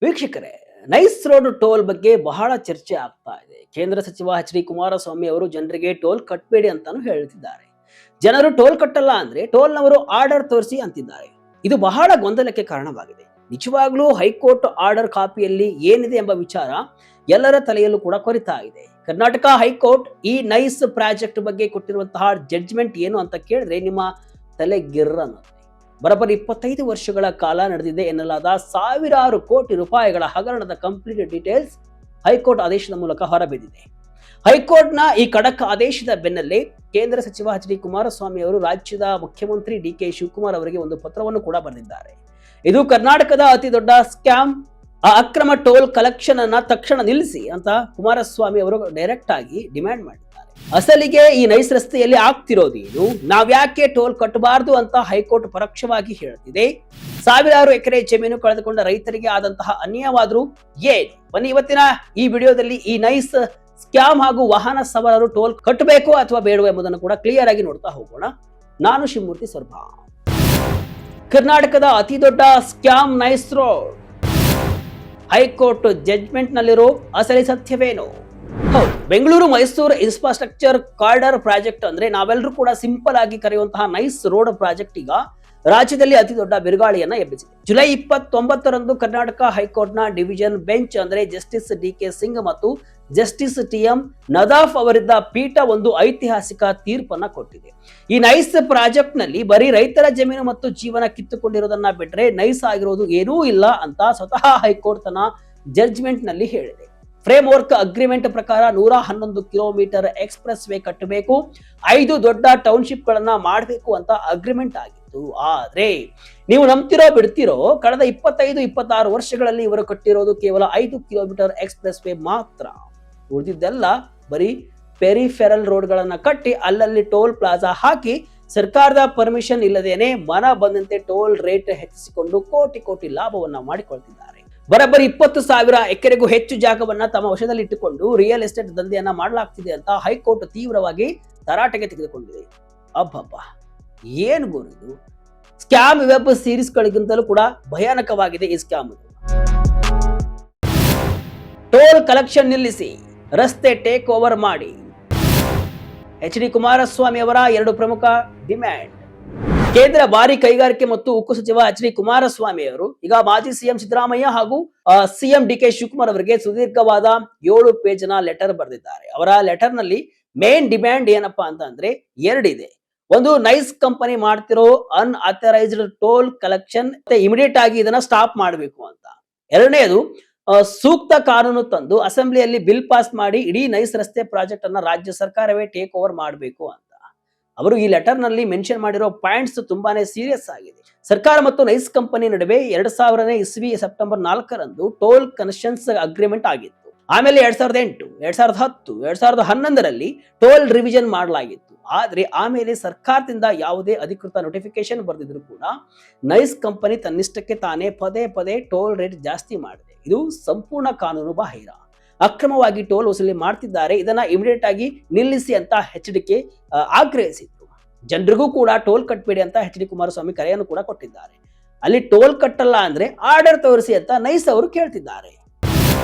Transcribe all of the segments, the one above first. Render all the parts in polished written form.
ವೀಕ್ಷಕರೇ, nice road toll ಬಗ್ಗೆ ಬಹಳ ಚರ್ಚೆ ಆಗ್ತಾ ಇದೆ. ಕೇಂದ್ರ ಸಚಿವ ಎಚ್ ಡಿ ಕುಮಾರಸ್ವಾಮಿ ಅವರು ಜನರಿಗೆ ಟೋಲ್ ಕಟ್ಟಬೇಡಿ ಅಂತಾನು ಹೇಳ್ತಿದ್ದಾರೆ. ಜನರು ಟೋಲ್ ಕಟ್ಟಲ್ಲ ಅಂದ್ರೆ ಟೋಲ್ನವರು ಆರ್ಡರ್ ತೋರಿಸಿ ಅಂತಿದ್ದಾರೆ. ಇದು ಬಹಳ ಗೊಂದಲಕ್ಕೆ ಕಾರಣವಾಗಿದೆ. ನಿಜವಾಗ್ಲೂ ಹೈಕೋರ್ಟ್ ಆರ್ಡರ್ ಕಾಪಿಯಲ್ಲಿ ಏನಿದೆ ಎಂಬ ವಿಚಾರ ಎಲ್ಲರ ತಲೆಯಲ್ಲೂ ಕೂಡ ಕೊರಿತಾ ಇದೆ. ಕರ್ನಾಟಕ ಹೈಕೋರ್ಟ್ ಈ ನೈಸ್ ಪ್ರಾಜೆಕ್ಟ್ ಬಗ್ಗೆ ಕೊಟ್ಟಿರುವಂತಹ ಜಡ್ಜ್ಮೆಂಟ್ ಏನು ಅಂತ ಕೇಳಿದ್ರೆ ನಿಮ್ಮ ತಲೆ ಗಿರ್ರ ಅನ್ನುತ್ತೆ. ಬರೋಬ್ಬರಿ 25 ವರ್ಷಗಳ ಕಾಲ ನಡೆದಿದೆ ಎನ್ನಲಾದ ಸಾವಿರಾರು ಕೋಟಿ ರೂಪಾಯಿಗಳ ಹಗರಣದ ಕಂಪ್ಲೀಟ್ ಡೀಟೇಲ್ಸ್ ಹೈಕೋರ್ಟ್ ಆದೇಶದ ಮೂಲಕ ಹೊರಬಿದ್ದಿದೆ. ಹೈಕೋರ್ಟ್ನ ಈ ಖಡಕ್ ಆದೇಶದ ಬೆನ್ನಲ್ಲೇ ಕೇಂದ್ರ ಸಚಿವ ಎಚ್ ಡಿ ಕುಮಾರಸ್ವಾಮಿ ಅವರು ರಾಜ್ಯದ ಮುಖ್ಯಮಂತ್ರಿ ಡಿ ಕೆ ಶಿವಕುಮಾರ್ ಅವರಿಗೆ ಒಂದು ಪತ್ರವನ್ನು ಕೂಡ ಬರೆದಿದ್ದಾರೆ. ಇದು ಕರ್ನಾಟಕದ ಅತಿ ದೊಡ್ಡ ಸ್ಕ್ಯಾಮ್, ಅಕ್ರಮ ಟೋಲ್ ಕಲೆಕ್ಷನ್ ಅನ್ನ ತಕ್ಷಣ ನಿಲ್ಲಿಸಿ ಅಂತ ಕುಮಾರಸ್ವಾಮಿ ಅವರು ಡೈರೆಕ್ಟ್ ಆಗಿ ಡಿಮ್ಯಾಂಡ್ ಮಾಡಿದ್ದಾರೆ. ಅಸಲಿಗೆ ಈ ನೈಸ್ ರಸ್ತೆಯಲ್ಲಿ ಆಗ್ತಿರೋದೇನು, ನಾವ್ಯಾಕೆ ಟೋಲ್ ಕಟ್ಟಬಾರದು ಅಂತ ಹೈಕೋರ್ಟ್ ಪರೋಕ್ಷವಾಗಿ ಹೇಳ್ತಿದೆ. ಸಾವಿರಾರು ಎಕರೆ ಜಮೀನು ಕಳೆದುಕೊಂಡ ರೈತರಿಗೆ ಆದಂತಹ ಅನ್ಯಾಯವಾದ್ರೂ ಏನು? ಬನ್ನಿ ಇವತ್ತಿನ ಈ ವಿಡಿಯೋದಲ್ಲಿ ಈ ನೈಸ್ ಸ್ಕ್ಯಾಮ್ ಹಾಗೂ ವಾಹನ ಸವಾರರು ಟೋಲ್ ಕಟ್ಟಬೇಕು ಅಥವಾ ಬೇಡವೋ ಎಂಬುದನ್ನು ಕೂಡ ಕ್ಲಿಯರ್ ಆಗಿ ನೋಡ್ತಾ ಹೋಗೋಣ. ನಾನು ಶಿವಮೂರ್ತಿ ಸ್ವರ್ಭಾ. ಕರ್ನಾಟಕದ ಅತಿ ದೊಡ್ಡ scam nice road. High court judgment ನಲ್ಲಿರೋ ಅಸಲಿ ಸತ್ಯವೇನು? ಹೌದು, Bengaluru Mysuru infrastructure corridor project ಅಂದ್ರೆ ನಾವೆಲ್ಲರೂ ಕೂಡ ಸಿಂಪಲ್ ಆಗಿ ಕರೆಯುವಂತಹ ನೈಸ್ ರೋಡ್ ಪ್ರಾಜೆಕ್ಟ್ ಈಗ ರಾಜ್ಯದಲ್ಲಿ ಅತಿ ದೊಡ್ಡ ಬಿರುಗಾಳಿಯನ್ನ ಎಬ್ಬಿಸಿದೆ. ಜುಲೈ 29ರಂದು ಕರ್ನಾಟಕ ಹೈಕೋರ್ಟ್ನ ಡಿವಿಷನ್ ಬೆಂಚ್ ಅಂದ್ರೆ ಜಸ್ಟಿಸ್ ಡಿ ಕೆ ಸಿಂಗ್ ಮತ್ತು ಜಸ್ಟಿಸ್ ಟಿ ಎಂ ನದಾಫ್ ಅವರಿದ್ದ ಪೀಠ ಒಂದು ಐತಿಹಾಸಿಕ ತೀರ್ಪನ್ನ ಕೊಟ್ಟಿದೆ. ಈ ನೈಸ್ ಪ್ರಾಜೆಕ್ಟ್ ನಲ್ಲಿ ಬರೀ ರೈತರ ಜಮೀನು ಮತ್ತು ಜೀವನ ಕಿತ್ತುಕೊಂಡಿರೋದನ್ನ ಬಿಟ್ರೆ ನೈಸ್ ಆಗಿರೋದು ಏನೂ ಇಲ್ಲ ಅಂತ ಸ್ವತಃ ಹೈಕೋರ್ಟ್ ತನ್ನ ಜಡ್ಜ್ಮೆಂಟ್ ನಲ್ಲಿ ಹೇಳಿದೆ. ಫ್ರೇಮ್ ವರ್ಕ್ ಅಗ್ರಿಮೆಂಟ್ ಪ್ರಕಾರ 111 ಕಿಲೋಮೀಟರ್ ಎಕ್ಸ್ಪ್ರೆಸ್ ವೇ ಕಟ್ಟಬೇಕು, 5 ದೊಡ್ಡ ಟೌನ್ಶಿಪ್ ಗಳನ್ನ ಮಾಡಬೇಕು ಅಂತ ಅಗ್ರಿಮೆಂಟ್ ಆಗಿತ್ತು. ಆದ್ರೆ ನೀವು ನಂಬ್ತಿರೋ ಬಿಡ್ತಿರೋ, ಕಳೆದ 25-26 ವರ್ಷಗಳಲ್ಲಿ ಇವರು ಕಟ್ಟಿರೋದು ಕೇವಲ 5 ಕಿಲೋಮೀಟರ್ ಎಕ್ಸ್ಪ್ರೆಸ್ ವೇ ಮಾತ್ರ. ಉಳಿದಿದ್ದೆಲ್ಲ ಬರೀ ಪೆರಿಫೆರಲ್ ರೋಡ್ ಗಳನ್ನ ಕಟ್ಟಿ ಅಲ್ಲಲ್ಲಿ ಟೋಲ್ ಪ್ಲಾಜಾ ಹಾಕಿ ಸರ್ಕಾರದ ಪರ್ಮಿಷನ್ ಇಲ್ಲದೇನೆ ಮನ ಬಂದಂತೆ ಟೋಲ್ ರೇಟ್ ಹೆಚ್ಚಿಸಿಕೊಂಡು ಕೋಟಿ ಕೋಟಿ ಲಾಭವನ್ನ ಮಾಡಿಕೊಳ್ತಿದ್ದಾರೆ. ಬರೋಬ್ಬರಿ 20,000 ಎಕರೆಗೂ ಹೆಚ್ಚು ಜಾಗವನ್ನ ತಮ್ಮ ವಶದಲ್ಲಿ ಇಟ್ಟುಕೊಂಡು ರಿಯಲ್ ಎಸ್ಟೇಟ್ ದಂಧೆಯನ್ನ ಮಾಡಲಾಗ್ತಿದೆ ಅಂತ ಹೈಕೋರ್ಟ್ ತೀವ್ರವಾಗಿ ತರಾಟೆಗೆ ತೆಗೆದುಕೊಂಡಿದೆ. ಅಬ್ಬಬ್ಬ, ಏನ್ ಗೋರಿದು! ಸ್ಕ್ಯಾಮ್ ವೆಬ್ ಸೀರೀಸ್ಗಳಿಗಿಂತಲೂ ಕೂಡ ಭಯಾನಕವಾಗಿದೆ ಈ ಸ್ಕ್ಯಾಮ್. ಟೋಲ್ ಕಲೆಕ್ಷನ್ ನಿಲ್ಲಿಸಿ, ರಸ್ತೆ ಟೇಕ್ ಓವರ್ ಮಾಡಿ. ಎಚ್ ಡಿ ಕುಮಾರಸ್ವಾಮಿ ಅವರ 2 ಪ್ರಮುಖ ಡಿಮ್ಯಾಂಡ್. ಕೇಂದ್ರ ಭಾರಿ ಕೈಗಾರಿಕೆ ಮತ್ತು ಉಕ್ಕು ಸಚಿವ ಎಚ್ ಡಿ ಕುಮಾರಸ್ವಾಮಿ ಅವರು ಈಗ ಮಾಜಿ ಸಿಎಂ ಸಿದ್ದರಾಮಯ್ಯ ಹಾಗೂ ಸಿಎಂ ಡಿ ಕೆ ಶಿವಕುಮಾರ್ ಅವರಿಗೆ ಸುದೀರ್ಘವಾದ 7 ಪೇಜ್ನ ಲೆಟರ್ ಬರೆದಿದ್ದಾರೆ. ಅವರ ಲೆಟರ್ ನಲ್ಲಿ ಮೇನ್ ಡಿಮ್ಯಾಂಡ್ ಏನಪ್ಪಾ ಅಂದ್ರೆ 2 ಇದೆ. ಒಂದು, ನೈಸ್ ಕಂಪನಿ ಮಾಡ್ತಿರೋ ಅನ್ಅಥರೈಸ್ಡ್ ಟೋಲ್ ಕಲೆಕ್ಷನ್ ಇಮಿಡಿಯೇಟ್ ಆಗಿ ಇದನ್ನ ಸ್ಟಾಪ್ ಮಾಡಬೇಕು ಅಂತ. ಎರಡನೇದು, ಸೂಕ್ತ ಕಾನೂನು ತಂದು ಅಸೆಂಬ್ಲಿಯಲ್ಲಿ ಬಿಲ್ ಪಾಸ್ ಮಾಡಿ ಇಡೀ ನೈಸ್ ರಸ್ತೆ ಪ್ರಾಜೆಕ್ಟ್ ಅನ್ನ ರಾಜ್ಯ ಸರ್ಕಾರವೇ ಟೇಕ್ ಓವರ್ ಮಾಡಬೇಕು ಅಂತ. ಅವರು ಈ ಲೆಟರ್ ನಲ್ಲಿ ಮೆನ್ಷನ್ ಮಾಡಿರೋ ಪಾಯಿಂಟ್ಸ್ ತುಂಬಾನೇ ಸೀರಿಯಸ್ ಆಗಿದೆ. ಸರ್ಕಾರ ಮತ್ತು ನೈಸ್ ಕಂಪನಿ ನಡುವೆ 2000ನೇ ಇಸ್ವಿ ಸೆಪ್ಟೆಂಬರ್ 4ರಂದು ಟೋಲ್ ಕನ್ಸೆಷನ್ಸ್ ಅಗ್ರಿಮೆಂಟ್ ಆಗಿತ್ತು. ಆಮೇಲೆ 2008, 2010, 2011ರಲ್ಲಿ ಟೋಲ್ ರಿವಿಷನ್ ಮಾಡಲಾಗಿತ್ತು. ಆದ್ರೆ ಆಮೇಲೆ ಸರ್ಕಾರದಿಂದ ಯಾವುದೇ ಅಧಿಕೃತ ನೋಟಿಫಿಕೇಶನ್ ಬರೆದಿದ್ರು ಕೂಡ ನೈಸ್ ಕಂಪನಿ ತನ್ನಿಷ್ಟಕ್ಕೆ ತಾನೇ ಪದೇ ಪದೇ ಟೋಲ್ ರೇಟ್ ಜಾಸ್ತಿ ಮಾಡಿದೆ. ಇದು ಸಂಪೂರ್ಣ ಕಾನೂನು ಬಾಹಿರ, ಅಕ್ರಮವಾಗಿ ಟೋಲ್ ವಸೂಲಿ ಮಾಡ್ತಿದ್ದಾರೆ, ಇದನ್ನ ಇಮಿಡಿಯೇಟ್ ಆಗಿ ನಿಲ್ಲಿಸಿ ಅಂತ ಎಚ್ ಡಿ ಕೆ ಆಗ್ರಹಿಸಿತ್ತು. ಜನರಿಗೂ ಕೂಡ ಟೋಲ್ ಕಟ್ಟಬೇಡಿ ಅಂತ ಎಚ್ ಡಿ ಕುಮಾರಸ್ವಾಮಿ ಕರೆಯನ್ನು ಕೂಡ ಕೊಟ್ಟಿದ್ದಾರೆ. ಅಲ್ಲಿ ಟೋಲ್ ಕಟ್ಟಲ್ಲ ಅಂದ್ರೆ ಆರ್ಡರ್ ತೋರಿಸಿ ಅಂತ ನೈಸ್ ಅವರು ಕೇಳ್ತಿದ್ದಾರೆ.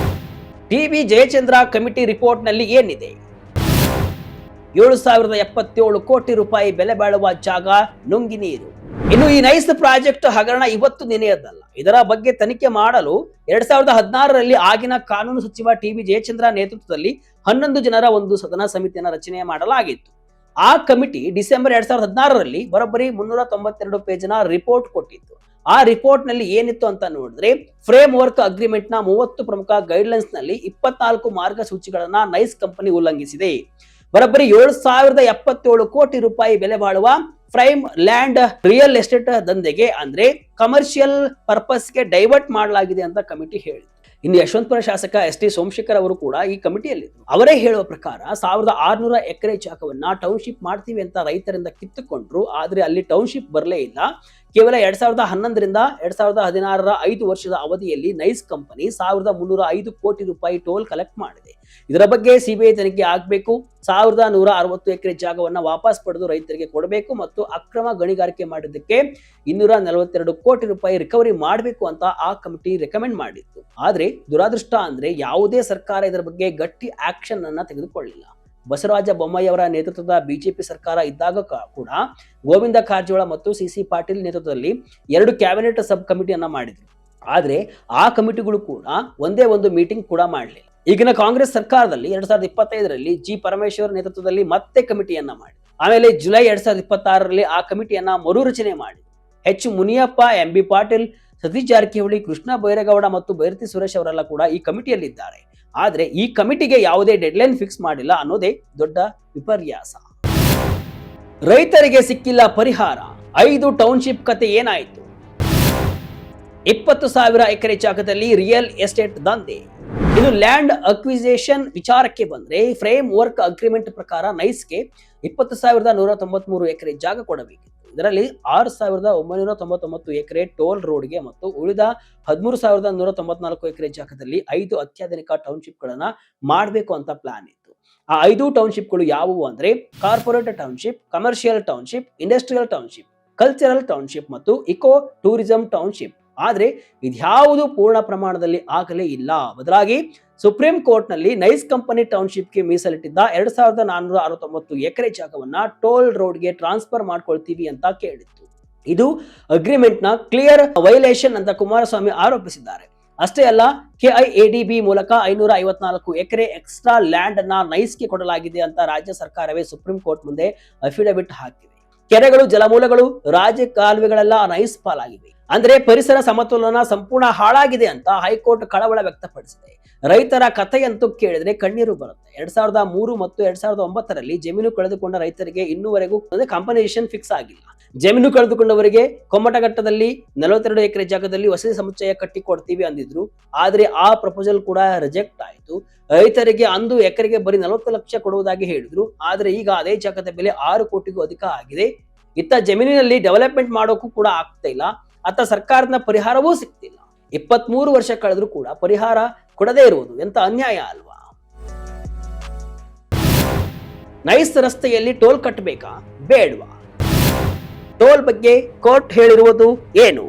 ಟಿ.ಬಿ. ಜಯಚಂದ್ರ ಕಮಿಟಿ ರಿಪೋರ್ಟ್ ನಲ್ಲಿ ಏನಿದೆ? 7,077 ಕೋಟಿ ರೂಪಾಯಿ ಬೆಲೆ ಬಾಳುವ ಜಾಗ ನುಂಗಿ ನೀರು. ಇನ್ನು ಈ ನೈಸ್ ಪ್ರಾಜೆಕ್ಟ್ ಹಗರಣ ಇವತ್ತು ನೆನೆಯದಲ್ಲ. ಇದರ ಬಗ್ಗೆ ತನಿಖೆ ಮಾಡಲು 2016ರಲ್ಲಿ ಆಗಿನ ಕಾನೂನು ಸಚಿವ ಟಿ.ಬಿ. ಜಯಚಂದ್ರ ನೇತೃತ್ವದಲ್ಲಿ 11 ಜನರ ಒಂದು ಸದನ ಸಮಿತಿಯನ್ನು ರಚನೆ ಮಾಡಲಾಗಿತ್ತು. ಆ ಕಮಿಟಿ ಡಿಸೆಂಬರ್ 2016ರಲ್ಲಿ ಬರೋಬ್ಬರಿ 392 ಪೇಜ್ನ ರಿಪೋರ್ಟ್ ಕೊಟ್ಟಿತ್ತು. ಆ ರಿಪೋರ್ಟ್ ನಲ್ಲಿ ಏನಿತ್ತು ಅಂತ ನೋಡಿದ್ರೆ, ಫ್ರೇಮ್ ವರ್ಕ್ ಅಗ್ರಿಮೆಂಟ್ ನ 30 ಪ್ರಮುಖ ಗೈಡ್ಲೈನ್ಸ್ ನಲ್ಲಿ 24 ಮಾರ್ಗಸೂಚಿಗಳನ್ನ ನೈಸ್ ಕಂಪನಿ ಉಲ್ಲಂಘಿಸಿದೆ. ಬರೋಬ್ಬರಿ 7,077 ಕೋಟಿ ರೂಪಾಯಿ ಬೆಲೆ ಬಾಳುವ ಪ್ರೈಮ್ ಲ್ಯಾಂಡ್ ರಿಯಲ್ ಎಸ್ಟೇಟ್ ದಂಧೆಗೆ ಅಂದ್ರೆ ಕಮರ್ಷಿಯಲ್ ಪರ್ಪಸ್ಗೆ ಡೈವರ್ಟ್ ಮಾಡಲಾಗಿದೆ ಅಂತ ಕಮಿಟಿ ಹೇಳಿದೆ. ಇನ್ನು ಯಶವಂತಪುರ ಶಾಸಕ ಎಸ್ ಟಿ ಸೋಮಶೇಖರ್ ಅವರು ಕೂಡ ಈ ಕಮಿಟಿಯಲ್ಲಿದ್ದರು. ಅವರೇ ಹೇಳುವ ಪ್ರಕಾರ 1,600 ಎಕರೆ ಜಾಗವನ್ನ ಟೌನ್ಶಿಪ್ ಮಾಡ್ತೀವಿ ಅಂತ ರೈತರಿಂದ ಕಿತ್ತುಕೊಂಡ್ರು. ಆದ್ರೆ ಅಲ್ಲಿ ಟೌನ್ಶಿಪ್ ಬರಲೇ ಇಲ್ಲ. ಕೇವಲ 2011ರಿಂದ 2016 5 ವರ್ಷದ ಅವಧಿಯಲ್ಲಿ ನೈಸ್ ಕಂಪನಿ 1305 ಕೋಟಿ ರೂಪಾಯಿ ಟೋಲ್ ಕಲೆಕ್ಟ್ ಮಾಡಿದೆ. ಇದರ ಬಗ್ಗೆ ಸಿಬಿಐ ತನಿಖೆ ಆಗಬೇಕು, 1160 ಎಕರೆ ಜಾಗವನ್ನ ವಾಪಸ್ ಪಡೆದು ರೈತರಿಗೆ ಕೊಡಬೇಕು ಮತ್ತು ಅಕ್ರಮ ಗಣಿಗಾರಿಕೆ ಮಾಡಿದ್ದಕ್ಕೆ 242 ಕೋಟಿ ರೂಪಾಯಿ ರಿಕವರಿ ಮಾಡಬೇಕು ಅಂತ ಆ ಕಮಿಟಿ ರೆಕಮೆಂಡ್ ಮಾಡಿತ್ತು. ಆದ್ರೆ ದುರಾದೃಷ್ಟ ಅಂದ್ರೆ ಯಾವುದೇ ಸರ್ಕಾರ ಇದರ ಬಗ್ಗೆ ಗಟ್ಟಿ ಆಕ್ಷನ್ ಅನ್ನ ತೆಗೆದುಕೊಳ್ಳಿಲ್ಲ. ಬಸವರಾಜ ಬೊಮ್ಮಾಯಿ ಅವರ ನೇತೃತ್ವದ ಬಿಜೆಪಿ ಸರ್ಕಾರ ಇದ್ದಾಗ ಕೂಡ ಗೋವಿಂದ ಕಾರಜೋಳ ಮತ್ತು ಸಿಸಿ ಪಾಟೀಲ್ ನೇತೃತ್ವದಲ್ಲಿ 2 ಕ್ಯಾಬಿನೆಟ್ ಸಬ್ ಕಮಿಟಿಯನ್ನ ಮಾಡಿದ್ರು. ಆದ್ರೆ ಆ ಕಮಿಟಿಗಳು ಕೂಡ ಒಂದೇ ಒಂದು ಮೀಟಿಂಗ್ ಕೂಡ ಮಾಡಲಿಲ್ಲ. ಈಗಿನ ಕಾಂಗ್ರೆಸ್ ಸರ್ಕಾರದಲ್ಲಿ 2025ರಲ್ಲಿ ಜಿ ಪರಮೇಶ್ವರ್ ನೇತೃತ್ವದಲ್ಲಿ ಮತ್ತೆ ಕಮಿಟಿಯನ್ನ ಮಾಡಿ ಆಮೇಲೆ ಜುಲೈ 2026ರಲ್ಲಿ ಆ ಕಮಿಟಿಯನ್ನ ಮರುರಚನೆ ಮಾಡಿ H Muniyappa, M B Patil, Satish Jarkiholi, Krishna Byregowda ಮತ್ತು ಬೈರತಿ ಸುರೇಶ್ ಅವರೆಲ್ಲ ಕೂಡ ಈ ಕಮಿಟಿಯಲ್ಲಿದ್ದಾರೆ. ಆದ್ರೆ ಈ ಕಮಿಟಿಗೆ ಯಾವುದೇ ಡೆಡ್ಲೈನ್ ಫಿಕ್ಸ್ ಮಾಡಿಲ್ಲ ಅನ್ನೋದೇ ದೊಡ್ಡ ವಿಪರ್ಯಾಸ. ರೈತರಿಗೆ ಸಿಕ್ಕಿಲ್ಲ ಪರಿಹಾರ, 5 ಟೌನ್ಶಿಪ್ ಕತೆ ಏನಾಯಿತು? 20,000 ಎಕರೆ ಜಾಗದಲ್ಲಿ ರಿಯಲ್ ಎಸ್ಟೇಟ್ ದಂಧೆ. ಇನ್ನು ಲ್ಯಾಂಡ್ ಅಕ್ವಿಸೇಷನ್ ವಿಚಾರಕ್ಕೆ ಬಂದ್ರೆ ಫ್ರೇಮ್ ವರ್ಕ್ ಅಗ್ರಿಮೆಂಟ್ ಪ್ರಕಾರ ನೈಸ್ಗೆ 20,193 ಎಕರೆ ಜಾಗ ಕೊಡಬೇಕಿತ್ತು. ಇದರಲ್ಲಿ 6,999 ಎಕರೆ ಟೋಲ್ ರೋಡ್ಗೆ ಮತ್ತು ಉಳಿದ 13,194 ಎಕರೆ ಜಾಗದಲ್ಲಿ 5 ಅತ್ಯಾಧುನಿಕ ಟೌನ್ಶಿಪ್ ಗಳನ್ನ ಮಾಡಬೇಕು ಅಂತ ಪ್ಲಾನ್ ಇತ್ತು. ಆ 5 ಟೌನ್ಶಿಪ್ಗಳು ಯಾವುವು ಅಂದ್ರೆ corporate township, commercial township, industrial township, cultural township ಮತ್ತು ಇಕೋ ಟೂರಿಸಂ ಟೌನ್ಶಿಪ್. ಆದ್ರೆ ಇದ್ಯಾವುದು ಪೂರ್ಣ ಪ್ರಮಾಣದಲ್ಲಿ ಆಗಲೇ ಇಲ್ಲ. ಬದಲಾಗಿ ಸುಪ್ರೀಂ ಕೋರ್ಟ್ ನಲ್ಲಿ ನೈಸ್ ಕಂಪನಿ ಟೌನ್ಶಿಪ್ಗೆ ಮೀಸಲಿಟ್ಟಿದ್ದ 2,469 ಎಕರೆ ಜಾಗವನ್ನ ಟೋಲ್ ರೋಡ್ಗೆ ಟ್ರಾನ್ಸ್ಫರ್ ಮಾಡ್ಕೊಳ್ತೀವಿ ಅಂತ ಕೇಳಿತ್ತು. ಇದು ಅಗ್ರಿಮೆಂಟ್ ನ ಕ್ಲಿಯರ್ ವೈಲೇಷನ್ ಅಂತ ಕುಮಾರಸ್ವಾಮಿ ಆರೋಪಿಸಿದ್ದಾರೆ. ಅಷ್ಟೇ ಅಲ್ಲ, ಕೆಐಎಡಿಬಿ ಮೂಲಕ 554 ಎಕರೆ ಎಕ್ಸ್ಟ್ರಾ ಲ್ಯಾಂಡ್ ಅನ್ನ ನೈಸ್ಗೆ ಕೊಡಲಾಗಿದೆ ಅಂತ ರಾಜ್ಯ ಸರ್ಕಾರವೇ ಸುಪ್ರೀಂ ಕೋರ್ಟ್ ಮುಂದೆ ಅಫಿಡವಿಟ್ ಹಾಕಿದೆ. ಕೆರೆಗಳು, ಜಲಮೂಲಗಳು, ರಾಜ ಕಾಲುವೆಗಳೆಲ್ಲ ನೈಸ್ ಪಾಲಾಗಿವೆ. ಅಂದ್ರೆ ಪರಿಸರ ಸಮತೋಲನ ಸಂಪೂರ್ಣ ಹಾಳಾಗಿದೆ ಅಂತ ಹೈಕೋರ್ಟ್ ಕಳವಳ ವ್ಯಕ್ತಪಡಿಸಿದೆ. ರೈತರ ಕಥೆಯಂತೂ ಕೇಳಿದ್ರೆ ಕಣ್ಣೀರು ಬರುತ್ತೆ. 2003 ಮತ್ತು 2009ರಲ್ಲಿ ಜಮೀನು ಕಳೆದುಕೊಂಡ ರೈತರಿಗೆ ಇನ್ನೂವರೆಗೂ ಕಾಂಪನ್ಸೇಷನ್ ಫಿಕ್ಸ್ ಆಗಿಲ್ಲ. ಜಮೀನು ಕಳೆದುಕೊಂಡವರಿಗೆ ಕೊಮ್ಮಟಘಟ್ಟದಲ್ಲಿ 42 ಎಕರೆ ಜಾಗದಲ್ಲಿ ವಸತಿ ಸಮುಚ್ಚಯ ಕಟ್ಟಿ ಕೊಡ್ತೀವಿ ಅಂದಿದ್ರು. ಆದ್ರೆ ಆ ಪ್ರಪೋಸಲ್ ಕೂಡ ರಿಜೆಕ್ಟ್ ಆಯಿತು. ರೈತರಿಗೆ ಅಂದು ಎಕರೆಗೆ ಬರೀ 40 ಲಕ್ಷ ಕೊಡುವುದಾಗಿ ಹೇಳಿದ್ರು. ಆದ್ರೆ ಈಗ ಅದೇ ಜಾಗದ ಬೆಲೆ 6 ಕೋಟಿಗೂ ಅಧಿಕ ಆಗಿದೆ. ಇತ್ತ ಜಮೀನಿನಲ್ಲಿ ಡೆವಲಪ್ಮೆಂಟ್ ಮಾಡೋಕ್ಕೂ ಕೂಡ ಆಗ್ತಾ ಇಲ್ಲ. ಅತ್ತ ಸರ್ಕಾರದ ಪರಿಹಾರವೂ ಸಿಗ್ತಿಲ್ಲ. 23 ವರ್ಷ ಕಳೆದ್ರೂ ಕೂಡ ಪರಿಹಾರ ಕೊಡದೇ ಇರುವುದು ಎಂತ ಅನ್ಯಾಯ ಅಲ್ವಾ? ನೈಸ್ ರಸ್ತೆಯಲ್ಲಿ ಟೋಲ್ ಕಟ್ಟಬೇಕಾ ಬೇಡ್ವಾ? ಟೋಲ್ ಬಗ್ಗೆ ಕೋರ್ಟ್ ಹೇಳಿರುವುದು ಏನು?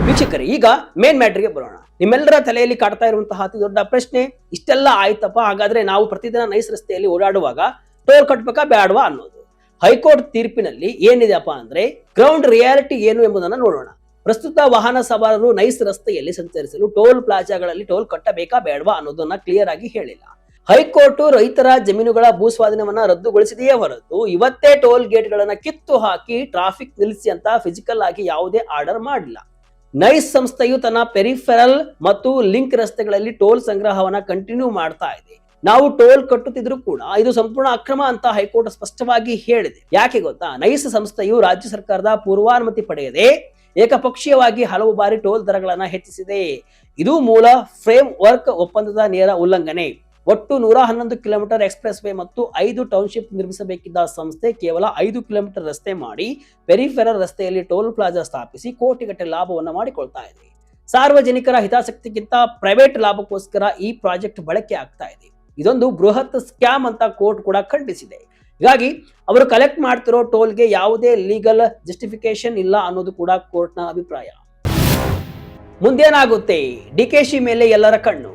ವೀಕ್ಷಕರೇ, ಈಗ ಮೇನ್ ಮ್ಯಾಟರ್ಗೆ ಬರೋಣ. ನಿಮ್ಮೆಲ್ಲರ ತಲೆಯಲ್ಲಿ ಕಾಡ್ತಾ ಇರುವಂತಹ ಅತಿ ದೊಡ್ಡ ಪ್ರಶ್ನೆ, ಇಷ್ಟೆಲ್ಲ ಆಯ್ತಪ್ಪ, ಹಾಗಾದ್ರೆ ನಾವು ಪ್ರತಿದಿನ ನೈಸ್ ರಸ್ತೆಯಲ್ಲಿ ಓಡಾಡುವಾಗ ಟೋಲ್ ಕಟ್ಟಬೇಕಾ ಬೇಡವಾ ಅನ್ನೋದು. ಹೈಕೋರ್ಟ್ ತೀರ್ಪಿನಲ್ಲಿ ಏನಿದೆಯಪ್ಪ ಅಂದ್ರೆ ಗ್ರೌಂಡ್ ರಿಯಾಲಿಟಿ ಏನು ಎಂಬುದನ್ನು ನೋಡೋಣ. ಪ್ರಸ್ತುತ ವಾಹನ ಸವಾರರು ನೈಸ್ ರಸ್ತೆಯಲ್ಲಿ ಸಂಚರಿಸಲು ಟೋಲ್ ಪ್ಲಾಜಾಗಳಲ್ಲಿ ಟೋಲ್ ಕಟ್ಟಬೇಕಾ ಬೇಡವಾ ಅನ್ನೋದನ್ನ ಕ್ಲಿಯರ್ ಆಗಿ ಹೇಳಿಲ್ಲ. ಹೈಕೋರ್ಟ್ ರೈತರ ಜಮೀನುಗಳ ಭೂಸ್ವಾಧೀನವನ್ನ ರದ್ದುಗೊಳಿಸಿದೆಯೇ ಹೊರತು ಇವತ್ತೇ ಟೋಲ್ ಗೇಟ್ ಗಳನ್ನ ಕಿತ್ತು ಹಾಕಿ ಟ್ರಾಫಿಕ್ ನಿಲ್ಲಿಸಿ ಅಂತ ಫಿಸಿಕಲ್ ಆಗಿ ಯಾವುದೇ ಆರ್ಡರ್ ಮಾಡಿಲ್ಲ. ನೈಸ್ ಸಂಸ್ಥೆಯು ತನ್ನ ಪೆರಿಫೆರಲ್ ಮತ್ತು ಲಿಂಕ್ ರಸ್ತೆಗಳಲ್ಲಿ ಟೋಲ್ ಸಂಗ್ರಹವನ್ನ ಕಂಟಿನ್ಯೂ ಮಾಡ್ತಾ ಇದೆ. ನಾವು ಟೋಲ್ ಕಟ್ಟುತ್ತಿದ್ರು ಕೂಡ ಇದು ಸಂಪೂರ್ಣ ಅಕ್ರಮ ಅಂತ ಹೈಕೋರ್ಟ್ ಸ್ಪಷ್ಟವಾಗಿ ಹೇಳಿದೆ. ಯಾಕೆ ಗೊತ್ತಾ? ನೈಸ್ ಸಂಸ್ಥೆಯು ರಾಜ್ಯ ಸರ್ಕಾರದ ಪೂರ್ವಾನುಮತಿ ಪಡೆಯದೆ ಏಕಪಕ್ಷೀಯವಾಗಿ ಹಲವು ಬಾರಿ ಟೋಲ್ ದರಗಳನ್ನ ಹೆಚ್ಚಿಸಿದೆ. ಇದು ಮೂಲ ಫ್ರೇಮ್ ವರ್ಕ್ ಒಪ್ಪಂದದ ನೇರ ಉಲ್ಲಂಘನೆ. ಒಟ್ಟು 111 ಕಿಲೋಮೀಟರ್ ಎಕ್ಸ್ಪ್ರೆಸ್ ವೇ ಮತ್ತು 5 ಟೌನ್ಶಿಪ್ ನಿರ್ಮಿಸಬೇಕಿದ್ದ ಸಂಸ್ಥೆ ಕೇವಲ 5 ಕಿಲೋಮೀಟರ್ ರಸ್ತೆ ಮಾಡಿ ಪೆರಿಫೆರಲ್ ರಸ್ತೆಯಲ್ಲಿ ಟೋಲ್ ಪ್ಲಾಜಾ ಸ್ಥಾಪಿಸಿ ಕೋಟಿಗಟ್ಟಲೆ ಲಾಭವನ್ನ ಮಾಡಿಕೊಳ್ತಾ ಇದೆ. ಸಾರ್ವಜನಿಕರ ಹಿತಾಸಕ್ತಿಗಿಂತ ಪ್ರೈವೇಟ್ ಲಾಭಕ್ಕೋಸ್ಕರ ಈ ಪ್ರಾಜೆಕ್ಟ್ ಬಳಕೆ ಆಗ್ತಾ ಇದೆ. ಇದೊಂದು ಬೃಹತ್ ಸ್ಕ್ಯಾಮ್ ಅಂತ ಕೋರ್ಟ್ ಕೂಡ ಖಂಡಿಸಿದೆ. ಹೀಗಾಗಿ ಅವರು ಕಲೆಕ್ಟ್ ಮಾಡ್ತಿರೋ ಟೋಲ್ಗೆ ಯಾವುದೇ ಲೀಗಲ್ ಜಸ್ಟಿಫಿಕೇಶನ್ ಇಲ್ಲ ಅನ್ನೋದು ಕೂಡ ಕೋರ್ಟ್ನ ಅಭಿಪ್ರಾಯ. ಮುಂದೇನಾಗುತ್ತೆ? ಡಿಕೆಶಿ ಮೇಲೆ ಎಲ್ಲರ ಕಣ್ಣು.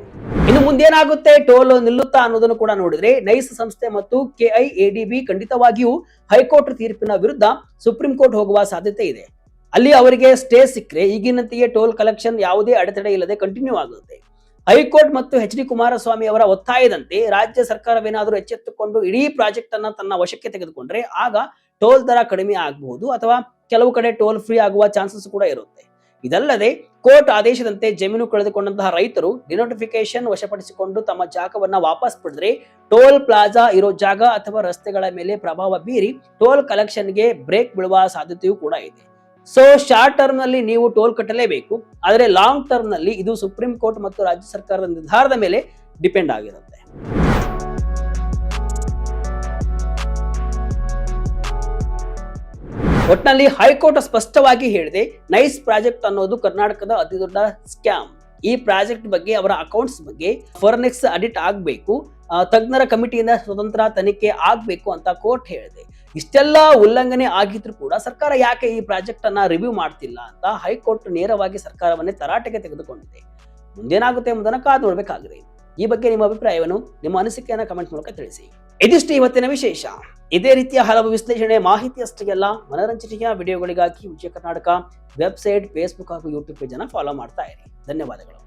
ಇನ್ನು ಮುಂದೇನಾಗುತ್ತೆ? ಟೋಲ್ ನಿಲ್ಲುತ್ತಾ ಅನ್ನೋದನ್ನು ಕೂಡ ನೋಡಿದ್ರೆ ನೈಸ್ ಸಂಸ್ಥೆ ಮತ್ತು ಕೆಐಎಡಿಬಿ ಖಂಡಿತವಾಗಿಯೂ ಹೈಕೋರ್ಟ್ ತೀರ್ಪಿನ ವಿರುದ್ಧ ಸುಪ್ರೀಂ ಕೋರ್ಟ್ ಹೋಗುವ ಸಾಧ್ಯತೆ ಇದೆ. ಅಲ್ಲಿ ಅವರಿಗೆ ಸ್ಟೇ ಸಿಕ್ಕರೆ ಈಗಿನಂತೆಯೇ ಟೋಲ್ ಕಲೆಕ್ಷನ್ ಯಾವುದೇ ಅಡೆತಡೆ ಇಲ್ಲದೆ ಕಂಟಿನ್ಯೂ ಆಗುತ್ತೆ. ಹೈಕೋರ್ಟ್ ಮತ್ತು ಎಚ್ ಡಿ ಕುಮಾರಸ್ವಾಮಿ ಅವರ ಒತ್ತಾಯದಂತೆ ರಾಜ್ಯ ಸರ್ಕಾರವೇನಾದರೂ ಎಚ್ಚೆತ್ತುಕೊಂಡು ಇಡೀ ಪ್ರಾಜೆಕ್ಟ್ ಅನ್ನ ತನ್ನ ವಶಕ್ಕೆ ತೆಗೆದುಕೊಂಡ್ರೆ ಆಗ ಟೋಲ್ ದರ ಕಡಿಮೆ ಆಗಬಹುದು ಅಥವಾ ಕೆಲವು ಕಡೆ ಟೋಲ್ ಫ್ರೀ ಆಗುವ ಚಾನ್ಸಸ್ ಕೂಡ ಇರುತ್ತೆ. ಇದಲ್ಲದೆ ಕೋರ್ಟ್ ಆದೇಶದಂತೆ ಜಮೀನು ಕಳೆದುಕೊಂಡಂತಹ ರೈತರು ಡಿನೋಟಿಫಿಕೇಶನ್ ವಶಪಡಿಸಿಕೊಂಡು ತಮ್ಮ ಜಾಗವನ್ನ ವಾಪಸ್ ಪಡೆದ್ರೆ ಟೋಲ್ ಪ್ಲಾಜಾ ಇರೋ ಜಾಗ ಅಥವಾ ರಸ್ತೆಗಳ ಮೇಲೆ ಪ್ರಭಾವ ಬೀರಿ ಟೋಲ್ ಕಲೆಕ್ಷನ್ಗೆ ಬ್ರೇಕ್ ಬೀಳುವ ಸಾಧ್ಯತೆಯೂ ಕೂಡ ಇದೆ. ಸೊ ಶಾರ್ಟ್ ಟರ್ಮ್ ನಲ್ಲಿ ನೀವು ಟೋಲ್ ಕಟ್ಟಲೇಬೇಕು. ಆದರೆ ಲಾಂಗ್ ಟರ್ಮ್ ನಲ್ಲಿ ಇದು ಸುಪ್ರೀಂ ಕೋರ್ಟ್ ಮತ್ತು ರಾಜ್ಯ ಸರ್ಕಾರದ ನಿರ್ಧಾರದ ಮೇಲೆ ಡಿಪೆಂಡ್ ಆಗಿರುತ್ತೆ. ಒಟ್ನಲ್ಲಿ ಹೈಕೋರ್ಟ್ ಸ್ಪಷ್ಟವಾಗಿ ಹೇಳಿದೆ, ನೈಸ್ ಪ್ರಾಜೆಕ್ಟ್ ಅನ್ನೋದು ಕರ್ನಾಟಕದ ಅತಿ ದೊಡ್ಡ ಸ್ಕ್ಯಾಮ್. ಈ ಪ್ರಾಜೆಕ್ಟ್ ಬಗ್ಗೆ, ಅವರ ಅಕೌಂಟ್ಸ್ ಬಗ್ಗೆ ಫಾರೆನ್ಸಿಕ್ ಆಡಿಟ್ ಆಗಬೇಕು, ತಜ್ಞರ ಕಮಿಟಿಯಿಂದ ಸ್ವತಂತ್ರ ತನಿಖೆ ಆಗಬೇಕು ಅಂತ ಕೋರ್ಟ್ ಹೇಳಿದೆ. ಇಷ್ಟೆಲ್ಲ ಉಲ್ಲಂಘನೆ ಆಗಿದ್ರು ಕೂಡ ಸರ್ಕಾರ ಯಾಕೆ ಈ ಪ್ರಾಜೆಕ್ಟ್ ಅನ್ನ ರಿವ್ಯೂ ಮಾಡ್ತಿಲ್ಲ ಅಂತ ಹೈಕೋರ್ಟ್ ನೇರವಾಗಿ ಸರ್ಕಾರವನ್ನೇ ತರಾಟೆಗೆ ತೆಗೆದುಕೊಂಡಿದೆ. ಮುಂದೇನಾಗುತ್ತೆ ಎಂಬುದನ್ನು ಕಾದು ನೋಡಬೇಕಾಗಿದೆ. ಈ ಬಗ್ಗೆ ನಿಮ್ಮ ಅಭಿಪ್ರಾಯವನ್ನು, ನಿಮ್ಮ ಅನಿಸಿಕೆಯನ್ನು ಕಮೆಂಟ್ ಮೂಲಕ ತಿಳಿಸಿ. ಇದಿಷ್ಟು ಇವತ್ತಿನ ವಿಶೇಷ. ಇದೇ ರೀತಿಯ ಹಲವು ವಿಶ್ಲೇಷಣೆ, ಮಾಹಿತಿ ಅಷ್ಟೇ ಅಲ್ಲ, ಮನರಂಜನೆಯ ವಿಡಿಯೋಗಳಿಗಾಗಿ ವಿಜಯ ಕರ್ನಾಟಕ ವೆಬ್ಸೈಟ್, ಫೇಸ್ಬುಕ್ ಹಾಗೂ ಯೂಟ್ಯೂಬ್ ಪೇಜ್ ಅನ್ನು ಫಾಲೋ ಮಾಡ್ತಾ ಇರಿ. ಧನ್ಯವಾದಗಳು.